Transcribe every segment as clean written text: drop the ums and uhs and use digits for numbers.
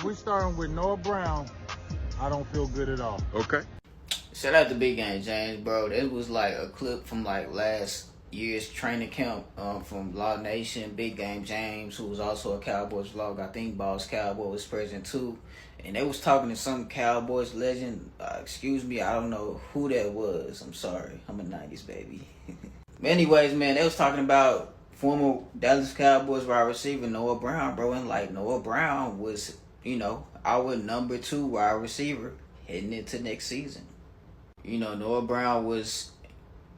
we starting with Noah Brown, I don't feel good at all. Okay. Shout out to Big Game James, bro. It was like a clip from like last year's training camp from Law Nation. Big Game James, who was also a Cowboys vlog. I think Boss Cowboy was present too. And they was talking to some Cowboys legend. Excuse me, I don't know who that was. I'm sorry. I'm a 90s baby. But anyways, man, they was talking about former Dallas Cowboys wide receiver Noah Brown, bro. And like Noah Brown was, our number 2 wide receiver heading into next season. Noah Brown was,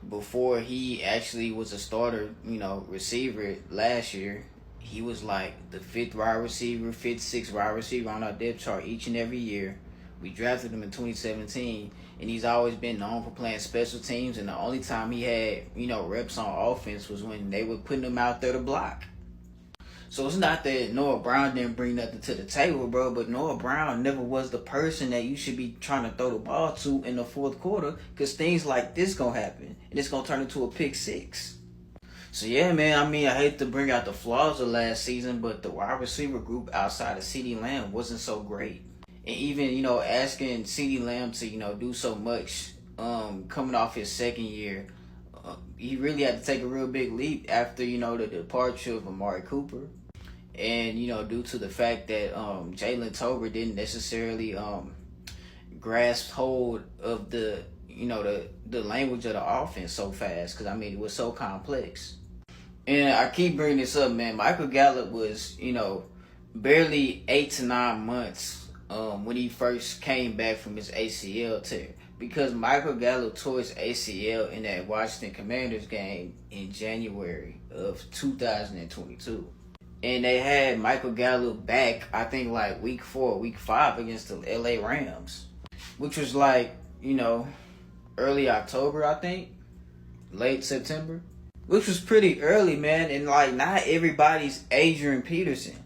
before he actually was a starter, receiver last year, he was like the 5th wide receiver, 5th, 6th wide receiver on our depth chart each and every year. We drafted him in 2017, and he's always been known for playing special teams, and the only time he had, reps on offense was when they were putting him out there to block. So it's not that Noah Brown didn't bring nothing to the table, bro, but Noah Brown never was the person that you should be trying to throw the ball to in the 4th quarter, because things like this gonna happen, and it's gonna turn into a pick 6. So yeah, man, I hate to bring out the flaws of last season, but the wide receiver group outside of CeeDee Lamb wasn't so great. And even, asking CeeDee Lamb to, do so much coming off his 2nd year, he really had to take a real big leap after, the departure of Amari Cooper. And, due to the fact that Jalen Tolbert didn't necessarily grasp hold of the language of the offense so fast, because, it was so complex. And I keep bringing this up, man. Michael Gallup was, barely 8 to 9 months when he first came back from his ACL tear. Because Michael Gallup tore his ACL in that Washington Commanders game in January of 2022. And they had Michael Gallup back, I think, like week 4, week 5 against the LA Rams. Which was like, early October, I think. Late September. Which was pretty early, man. And like, not everybody's Adrian Peterson.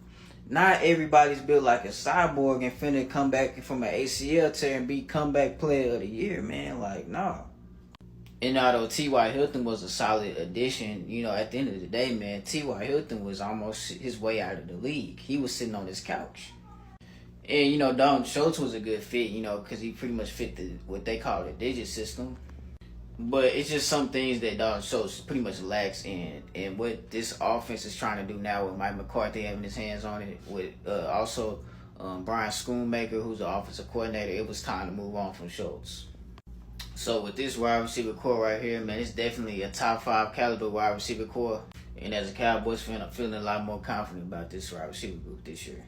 Not everybody's built like a cyborg and finna come back from an ACL tear and be comeback player of the year, man. Like, no. And although T.Y. Hilton was a solid addition, at the end of the day, man, T.Y. Hilton was almost his way out of the league. He was sitting on his couch. And, Dalton Schultz was a good fit, because he pretty much fit what they call the digit system. But it's just some things that Dalton Schultz pretty much lacks in. And what this offense is trying to do now with Mike McCarthy having his hands on it, with also Brian Schoonmaker, who's the offensive coordinator, it was time to move on from Schultz. So with this wide receiver core right here, man, it's definitely a top 5 caliber wide receiver core. And as a Cowboys fan, I'm feeling a lot more confident about this wide receiver group this year.